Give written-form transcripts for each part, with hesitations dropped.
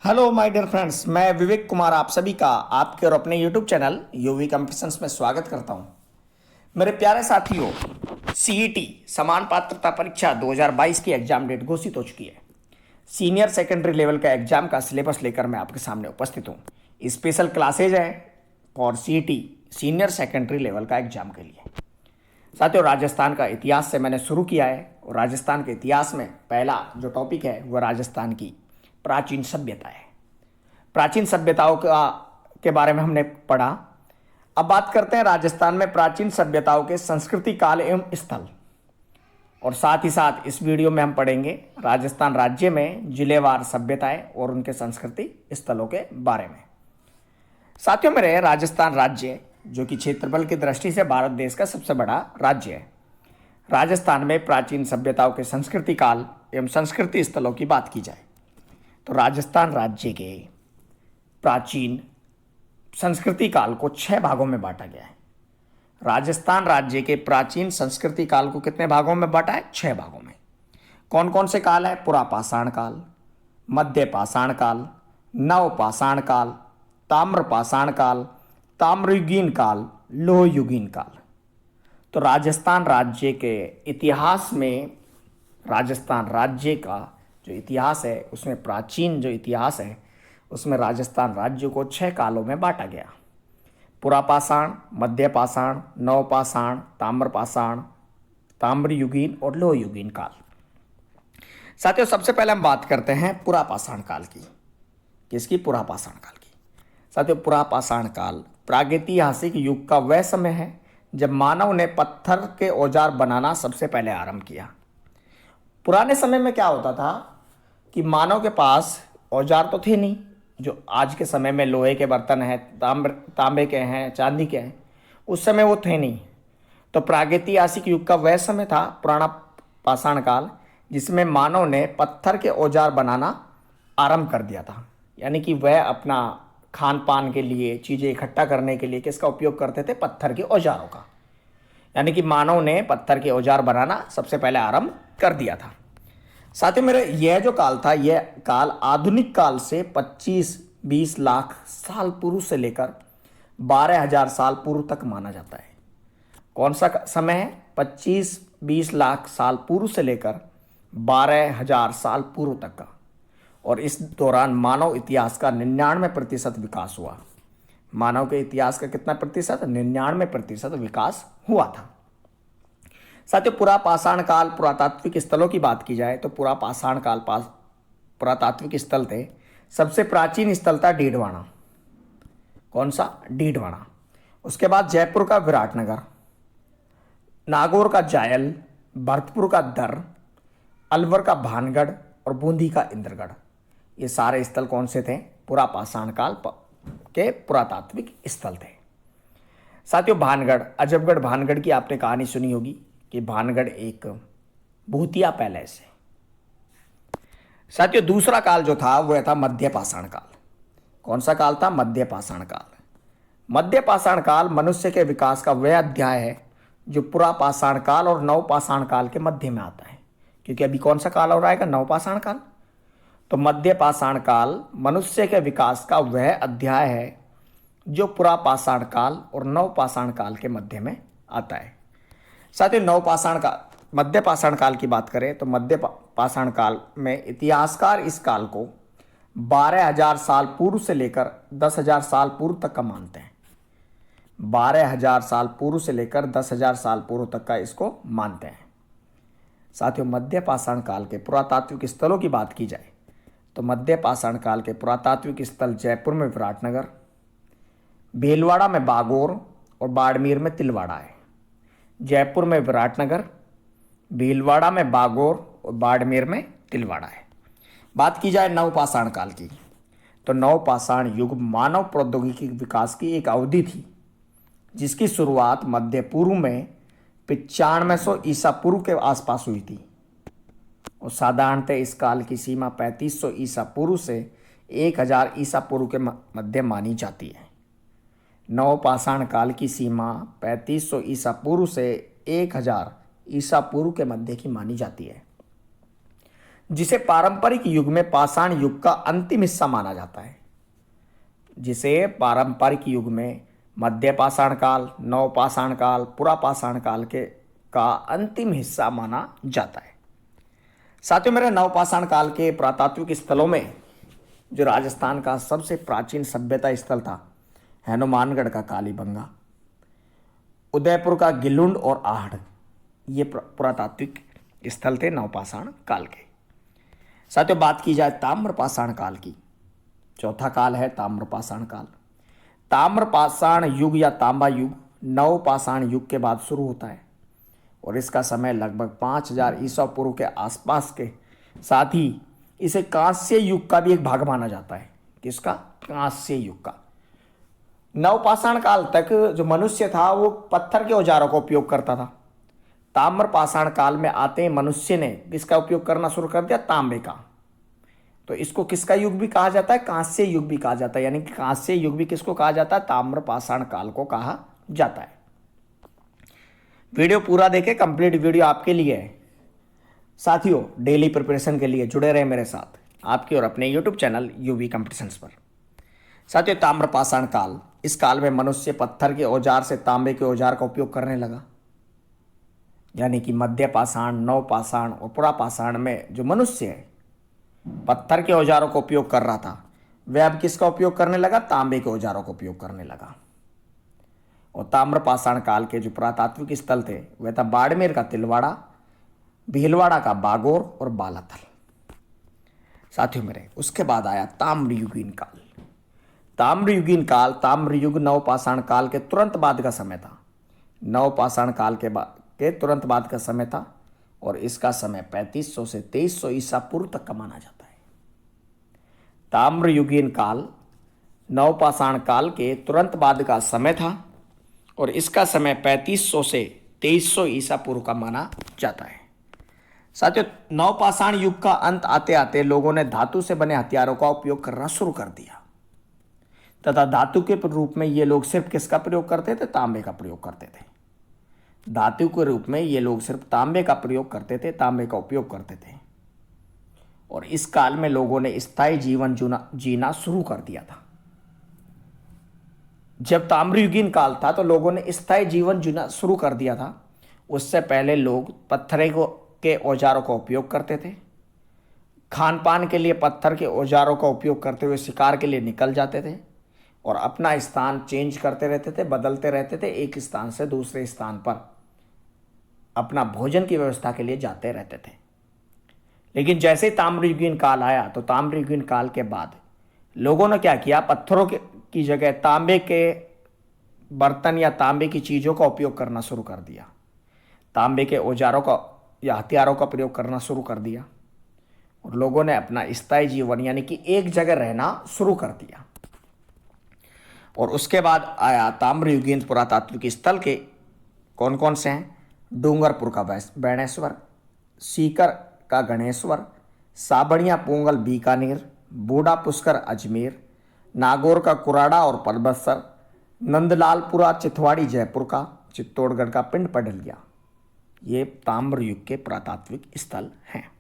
Hello my dear friends, मैं विवेक कुमार आप सभी का आपके और अपने यूट्यूब चैनल यूवी कंपटीशंस में स्वागत करता हूं। मेरे प्यारे साथियों, सीईटी समान पात्रता परीक्षा 2022 की एग्जाम डेट घोषित हो चुकी है। सीनियर सेकेंडरी लेवल का एग्जाम का सिलेबस लेकर मैं आपके सामने उपस्थित हूं। स्पेशल क्लासेज हैं for CET senior secondary level का एग्जाम के लिए। साथियों, राजस्थान का इतिहास से मैंने शुरू किया है और राजस्थान के इतिहास में पहला जो टॉपिक है वह राजस्थान की प्राचीन सभ्यता है। प्राचीन सभ्यताओं का के बारे में हमने पढ़ा। अब बात करते हैं राजस्थान में प्राचीन सभ्यताओं के संस्कृति, काल एवं स्थल। और साथ ही साथ इस वीडियो में हम पढ़ेंगे राजस्थान राज्य में जिलेवार सभ्यताएं और उनके संस्कृति स्थलों के बारे में। साथियों, मेरे राजस्थान राज्य जो कि क्षेत्रफल की दृष्टि से भारत देश का सबसे बड़ा राज्य है। राजस्थान में प्राचीन सभ्यताओं के संस्कृति काल एवं संस्कृति स्थलों की बात की जाए तो राजस्थान राज्य के प्राचीन संस्कृति काल को 6 भागों में बांटा गया है। राजस्थान राज्य के प्राचीन संस्कृति काल को कितने भागों में बांटा है? 6 भागों में। कौन कौन से काल है? पुरापाषाण काल, मध्य पाषाण काल, नवपाषाण काल, ताम्रपाषाण काल, ताम्रयुगीन काल, लोहयुगीन काल। तो राजस्थान राज्य के इतिहास में राजस्थान राज्य का जो इतिहास है उसमें प्राचीन जो इतिहास है उसमें राजस्थान राज्य को 6 कालों में बांटा गया। पुरापाषाण, मध्य पाषाण, नवपाषाण, ताम्रपाषाण, ताम्रयुगीन और लोहयुगीन काल। साथियों, सबसे पहले हम बात करते हैं पुरापाषाण काल की। किसकी? पुरापाषाण काल की। साथियों, पुरापाषाण काल प्रागैतिहासिक युग का वह समय है जब मानव ने पत्थर के औजार बनाना सबसे पहले आरंभ किया। पुराने समय में क्या होता था कि मानव के पास औजार तो थे नहीं, जो आज के समय में लोहे के बर्तन हैं, तांबे के हैं, चांदी के हैं, उस समय वो थे नहीं। तो प्रागैतिहासिक युग का वह समय था पुराना पाषाण काल जिसमें मानव ने पत्थर के औजार बनाना आरंभ कर दिया था। यानी कि वह अपना खान पान के लिए, चीज़ें इकट्ठा करने के लिए किसका उपयोग करते थे? पत्थर के औजारों का। यानी कि मानव ने पत्थर के औजार बनाना सबसे पहले आरंभ कर दिया था। साथियों, मेरे यह जो काल था यह काल आधुनिक काल से 25-20 लाख साल पूर्व से लेकर 12,000 साल पूर्व तक माना जाता है। कौन सा समय है? 25-20 लाख साल पूर्व से लेकर 12,000 साल पूर्व तक का। और इस दौरान मानव इतिहास का 99% विकास हुआ। मानव के इतिहास का कितना प्रतिशत? 99% विकास हुआ था। साथियों, पुरापाषाण काल पुरातात्विक स्थलों की बात की जाए तो पुरापाषाण काल पुरातात्विक स्थल थे। सबसे प्राचीन स्थल था डीडवाना। कौन सा? डीडवाना। उसके बाद जयपुर का विराटनगर, नागौर का जायल, भरतपुर का दर, अलवर का भानगढ़ और बूंदी का इंद्रगढ़। ये सारे स्थल कौन से थे? पुरापाषाण काल के पुरातात्विक स्थल थे। साथियों, भानगढ़, अजबगढ़ भानगढ़ की आपने कहानी सुनी होगी कि भानगढ़ एक भूतिया पैलेस है। साथियों, दूसरा काल जो था वह था मध्य पाषाण काल। कौन सा काल था? मध्य पाषाण काल। मध्य पाषाण काल मनुष्य के विकास का वह अध्याय है जो पुरापाषाण काल और नवपाषाण काल के मध्य में आता है। क्योंकि अभी कौन सा काल हो रहा है? नवपाषाण काल। तो मध्य पाषाण काल मनुष्य के विकास का वह अध्याय है जो पुरापाषाण काल और नवपाषाण काल के मध्य में आता है। साथ ही मध्य पाषाण काल की बात करें तो मध्य पाषाण काल में इतिहासकार इस काल को 12,000 साल पूर्व से लेकर 10,000 साल पूर्व तक का मानते हैं। 12,000 साल पूर्व से लेकर 10,000 साल पूर्व तक का इसको मानते हैं। साथियों, मध्य पाषाण काल के पुरातात्विक स्थलों की बात की जाए तो मध्य पाषाण काल के पुरातात्विक स्थल जयपुर में विराटनगर, भीलवाड़ा में बागोर और बाड़मेर में तिलवाड़ा है। जयपुर में विराटनगर, भीलवाड़ा में बागोर और बाड़मेर में तिलवाड़ा है। बात की जाए नवपाषाण काल की तो नवपाषाण युग मानव प्रौद्योगिकी विकास की एक अवधि थी जिसकी शुरुआत मध्य पूर्व में 9500 ईसा पूर्व के आसपास हुई थी और साधारणतः इस काल की सीमा 3500 ईसा पूर्व से 1000 ईसा पूर्व के मध्य मानी जाती है। नवपाषाण काल की सीमा 3500 ईसा पूर्व से 1000 ईसा पूर्व के मध्य की मानी जाती है। जिसे पारंपरिक युग में पाषाण युग का अंतिम हिस्सा माना जाता है। जिसे पारंपरिक युग में मध्य पाषाण काल, नव पाषाण काल, पुरा पाषाण काल के का अंतिम हिस्सा माना जाता है। साथियों, मेरे नव पाषाण काल के पुरातात्विक स्थलों में जो राजस्थान का सबसे प्राचीन सभ्यता स्थल था, हनुमानगढ़ का कालीबंगा, उदयपुर का गिलुंड और आहड़, ये पुरातात्विक स्थल थे नवपाषाण काल के। साथियों, बात की जाए ताम्रपाषाण काल की, चौथा काल है ताम्रपाषाण काल। ताम्रपाषाण युग या तांबा युग नवपाषाण युग के बाद शुरू होता है और इसका समय लगभग 5000 ईसा पूर्व के आसपास के साथ ही इसे कांस्य युग का भी एक भाग माना जाता है। किसका? कांस्य युग का। नवपाषाण काल तक जो मनुष्य था वो पत्थर के औजारों का उपयोग करता था। ताम्रपाषाण काल में आते ही मनुष्य ने किसका उपयोग करना शुरू कर दिया? तांबे का। तो इसको किसका युग भी कहा जाता है? कांस्य युग भी कहा जाता है। यानी कि कांस्य युग भी किसको कहा जाता है? ताम्रपाषाण काल को कहा जाता है। वीडियो पूरा देखें, कंप्लीट वीडियो आपके लिए है। साथियों, डेली प्रिपरेशन के लिए जुड़े रहे मेरे साथ आपके और अपने यूट्यूब चैनल यूवी कॉम्पिटिशन्स पर। साथियों, ताम्रपाषाण काल, इस काल में मनुष्य पत्थर के औजार से तांबे के औजार का उपयोग करने लगा। यानी कि मध्य पाषाण, नव पाषाण और पुरा पाषाण में जो मनुष्य है पत्थर के औजारों का उपयोग कर रहा था, वह अब किसका उपयोग करने लगा? तांबे के औजारों का उपयोग करने लगा। और ताम्रपाषाण काल के जो पुरातात्विक स्थल थे वह था बाड़मेर का तिलवाड़ा, भीलवाड़ा का बागोर और बालाथल। साथियों मेरे, उसके बाद आया ताम्रयुगीन काल। ताम्रयुगीन काल, ताम्रयुग नवपाषाण काल के तुरंत बाद का समय था। नवपाषाण काल के तुरंत बाद का समय था और इसका समय 3500 से 2300 ईसा पूर्व तक का माना जाता है। ताम्रयुगीन काल नवपाषाण काल के तुरंत बाद का समय था और इसका समय 3500 से 2300 ईसा पूर्व का माना जाता है। साथियों, नवपाषाण युग का अंत आते आते लोगों ने धातु से बने हथियारों का उपयोग करना शुरू कर दिया तथा धातु के रूप में ये लोग सिर्फ किसका प्रयोग करते थे? तांबे का प्रयोग करते थे। धातु के रूप में ये लोग सिर्फ तांबे का प्रयोग करते थे, तांबे का उपयोग करते थे। और इस काल में लोगों ने स्थायी जीवन जीना शुरू कर दिया था। जब ताम्रयुगीन काल था तो लोगों ने स्थायी जीवन जीना शुरू कर दिया था। उससे पहले लोग पत्थर के औजारों का उपयोग करते थे। खान पान के लिए पत्थर के औजारों का उपयोग करते हुए शिकार के लिए निकल जाते थे और अपना स्थान चेंज करते रहते थे, बदलते रहते थे, एक स्थान से दूसरे स्थान पर अपना भोजन की व्यवस्था के लिए जाते रहते थे। लेकिन जैसे ही ताम्रयुगीन काल आया तो ताम्रयुगीन काल के बाद लोगों ने क्या किया? पत्थरों की जगह तांबे के बर्तन या तांबे की चीज़ों का उपयोग करना शुरू कर दिया। तांबे के औजारों का या हथियारों का प्रयोग करना शुरू कर दिया और लोगों ने अपना स्थायी जीवन यानी कि एक जगह रहना शुरू कर दिया। और उसके बाद आया ताम्रयुगीन पुरातात्विक स्थल के कौन कौन से हैं? डूंगरपुर का बैणेश्वर, सीकर का गणेश्वर, साबड़िया पोंगल बीकानेर, बूढ़ा पुष्कर अजमेर, नागौर का कुराड़ा और परबतसर, नंदलालपुरा चिथवाड़ी जयपुर का, चित्तौड़गढ़ का पिंड पडलिया। ये ताम्रयुग के पुरातात्विक स्थल हैं।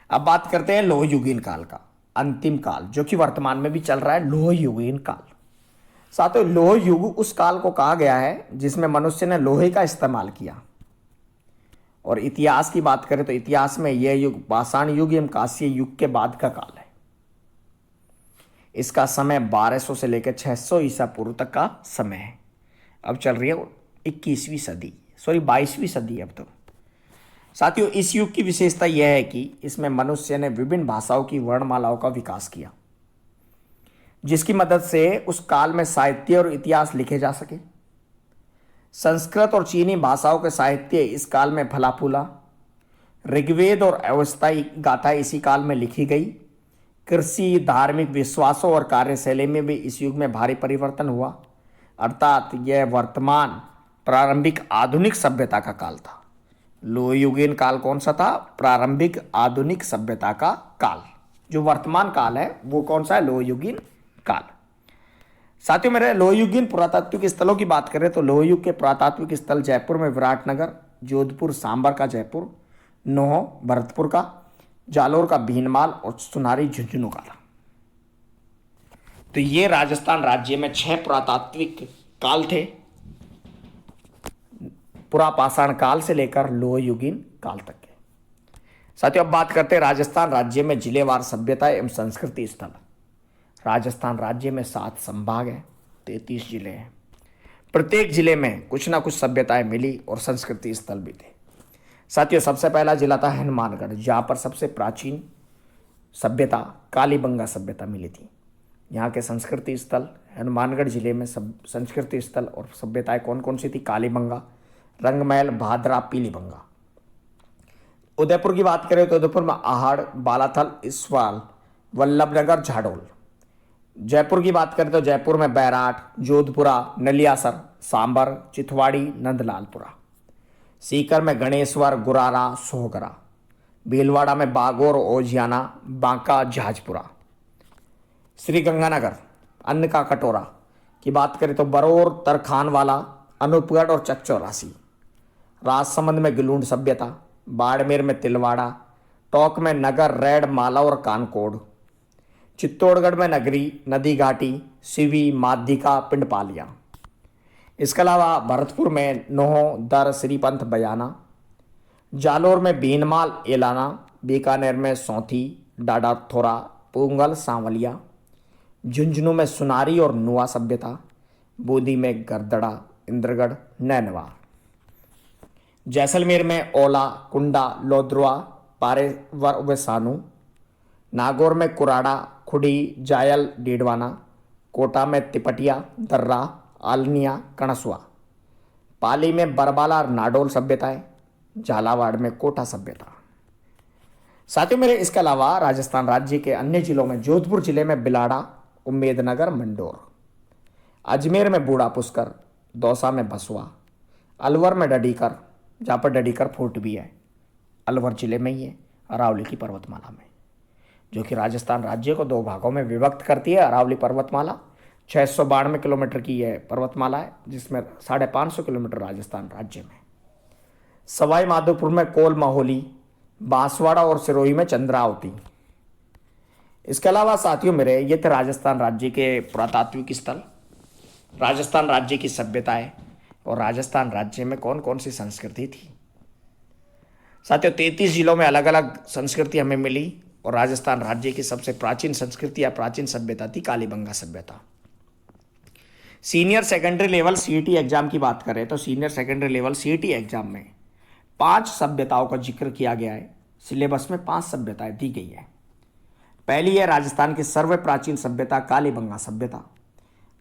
अब बात करते हैं लोहयुगीन काल का, अंतिम काल जो कि वर्तमान में भी चल रहा है, लोहयुगीन काल। साथियों, लोह युग उस काल को कहा गया है जिसमें मनुष्य ने लोहे का इस्तेमाल किया। और इतिहास की बात करें तो इतिहास में यह युग पाषाण युग एवं कांस्य युग के बाद का काल है। इसका समय 1200 से लेकर 600 ईसा पूर्व तक का समय है। अब चल रही है 22वीं सदी अब तो। साथियों, इस युग की विशेषता यह है कि इसमें मनुष्य ने विभिन्न भाषाओं की वर्णमालाओं का विकास किया, जिसकी मदद से उस काल में साहित्य और इतिहास लिखे जा सके। संस्कृत और चीनी भाषाओं के साहित्य इस काल में फला फूला। ऋग्वेद और अवस्थाई गाथाएं इसी काल में लिखी गई। कृषि, धार्मिक विश्वासों और कार्यशैली में भी इस युग में भारी परिवर्तन हुआ। अर्थात यह वर्तमान प्रारंभिक आधुनिक सभ्यता का काल था। लोहयुगीन काल कौन सा था? प्रारंभिक आधुनिक सभ्यता का काल। जो वर्तमान काल है वो कौन सा है? लोहयुगीन काल। साथियों, मेरे लोहयुगीन पुरातात्विक स्थलों की बात करें तो लोहयुग के पुरातात्विक स्थल जयपुर में विराटनगर, जोधपुर सांबर का जयपुर, नोह भरतपुर का, जालोर का भीनमाल और सुनारी झुंझुनू काला। तो ये राजस्थान राज्य में 6 पुरातात्विक काल थे, पुरापाषाण काल से लेकर लोहयुगीन काल तक के। साथियों, अब बात करते हैं राजस्थान राज्य में जिलेवार सभ्यता एवं संस्कृति स्थल। राजस्थान राज्य में 7 संभाग हैं, 33 जिले हैं। प्रत्येक जिले में कुछ ना कुछ सभ्यताएं मिली और संस्कृति स्थल भी थे। साथियों, सबसे पहला जिला था हनुमानगढ़, जहाँ पर सबसे प्राचीन सभ्यता कालीबंगा सभ्यता मिली थी। यहाँ के संस्कृति स्थल, हनुमानगढ़ जिले में सब संस्कृति स्थल और सभ्यताएं कौन कौन सी थी? कालीबंगा, रंगमहल, भादरा, पीलीबंगा। उदयपुर की बात करें तो उदयपुर में आहड़, बालाथल, इसवाल, वल्लभनगर, झाडोल। जयपुर की बात करें तो जयपुर में बैराट, जोधपुरा, नलियासर, सांबर, चिथवाड़ी, नंदलालपुरा। सीकर में गणेश्वर, गुरारा, सोहगरा। भीलवाड़ा में बागोर, ओजियाना, बांका, जहाजपुरा। श्रीगंगानगर, अन्न का कटोरा की बात करें तो बरौर, तरखानवाला, अनूपगढ़ और चकचौरासी। राजसमंद में गिलूंड सभ्यता, बाड़मेर में तिलवाड़ा, टोंक में नगर, रेड, माला और कानकोड़। चित्तौड़गढ़ में नगरी, नदी घाटी, सिवी, माध्यिका, पिंडपालिया। इसके अलावा भरतपुर में नोह, दर, श्रीपंथ, बयाना। जालोर में भीनमाल, एलाना। बीकानेर में सौंथी, डाडाथोरा, पूंगल, सांवलिया। झुंझुनू में सुनारी और नुआ सभ्यता। बूंदी में गरदड़ा, इंद्रगढ़, नैनवा। जैसलमेर में ओला, कुंडा, लोद्रुआ, पारेवर व सानू। नागौर में कुराड़ा, खुड़ी, जायल, डीडवाना। कोटा में तिपटिया, दर्रा, आलनिया, कणसुआ। पाली में बरबाला और नाडोल सभ्यताएं। झालावाड़ में कोटा सभ्यता। साथियों मेरे, इसके अलावा राजस्थान राज्य के अन्य जिलों में जोधपुर जिले में बिलाड़ा, उम्मेदनगर, मंडोर। अजमेर में बूढ़ा पुष्कर, दौसा में भसुआ। अलवर में डडीकर, जहाँ पर डडीकर फोर्ट भी है, अलवर जिले में ही है, अरावली की पर्वतमाला में, जो कि राजस्थान राज्य को 2 भागों में विभक्त करती है। अरावली पर्वतमाला 692 किलोमीटर की यह पर्वतमाला है, जिसमें 550 किलोमीटर राजस्थान राज्य में। सवाई माधोपुर में कोल माहोली, बांसवाड़ा और सिरोही में चंद्रावती। इसके अलावा साथियों मेरे, ये थे राजस्थान राज्य के पुरातात्विक स्थल, राजस्थान राज्य की सभ्यताएं और राजस्थान राज्य में कौन कौन सी संस्कृति थी। साथियों, 33 जिलों में अलग अलग संस्कृति हमें मिली और राजस्थान राज्य की सबसे प्राचीन संस्कृति या प्राचीन सभ्यता थी कालीबंगा सभ्यता। Senior secondary level CET exam की बात करें तो senior secondary level CET exam में 5 सभ्यताओं का जिक्र किया गया है। सिलेबस में 5 सभ्यताएं दी गई है। पहली है राजस्थान की सर्व प्राचीन सभ्यता कालीबंगा सभ्यता,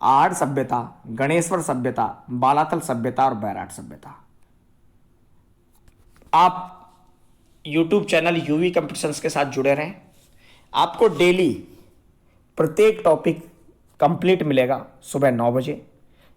आहड़ सभ्यता, गणेश्वर सभ्यता, बालाथल सभ्यता और बैराट सभ्यता। आप YouTube चैनल यूवी कंपटीशंस के साथ जुड़े रहें। आपको डेली प्रत्येक टॉपिक कंप्लीट मिलेगा सुबह 9 बजे।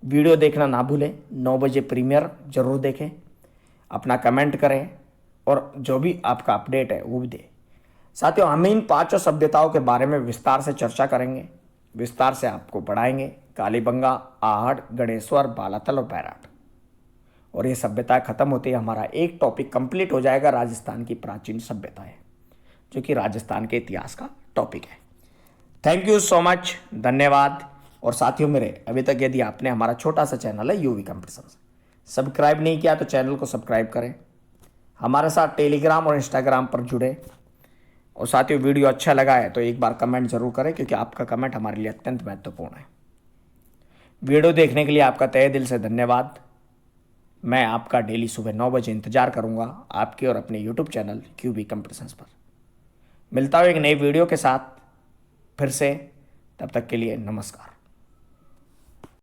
वीडियो देखना ना भूलें, 9 बजे प्रीमियर जरूर देखें, अपना कमेंट करें और जो भी आपका अपडेट है वो भी दें। साथियों, हम इन 5 सभ्यताओं के बारे में विस्तार से चर्चा करेंगे, विस्तार से आपको पढ़ाएंगे। कालीबंगा, आहड़, गणेश्वर, बालाथल और बैराट। और ये सभ्यताएं खत्म होती है, हमारा एक टॉपिक कंप्लीट हो जाएगा, राजस्थान की प्राचीन सभ्यताएं, जो कि राजस्थान के इतिहास का टॉपिक है। थैंक यू सो मच, धन्यवाद। और साथियों मेरे, अभी तक यदि आपने हमारा छोटा सा चैनल है यूवी कंपटीशंस सब्सक्राइब नहीं किया तो चैनल को सब्सक्राइब करें, हमारे साथ टेलीग्राम और इंस्टाग्राम पर जुड़े। और साथियों, वीडियो अच्छा लगा है तो एक बार कमेंट जरूर करें, क्योंकि आपका कमेंट हमारे लिए अत्यंत महत्वपूर्ण है। वीडियो देखने के लिए आपका तहे दिल से धन्यवाद। मैं आपका डेली सुबह 9 बजे इंतजार करूंगा आपके और अपने यूट्यूब चैनल क्यूबी कंपटीशंस पर। मिलता हूँ एक नई वीडियो के साथ फिर से, तब तक के लिए नमस्कार।